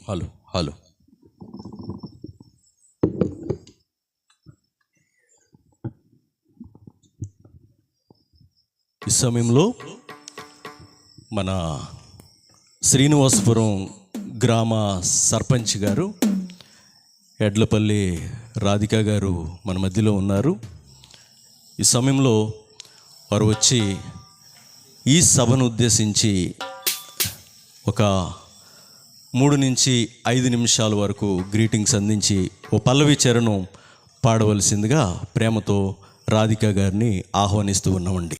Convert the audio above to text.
Hello hello. ఈ సమయంలో మన శ్రీనివాసపురం గ్రామ సర్పంచ్ గారు ఎడ్లపల్లి రాధిక గారు మన మధ్యలో ఉన్నారు. ఈ సమయంలో వారు వచ్చి ఈ సభను ఉద్దేశించి ఒక 3 నుంచి 5 నిమిషాల వరకు గ్రీటింగ్స్ అందించి ఓ పల్లవి చరణం పాడవలసిందిగా ప్రేమతో రాధిక గారిని ఆహ్వానిస్తూ ఉన్నామండి.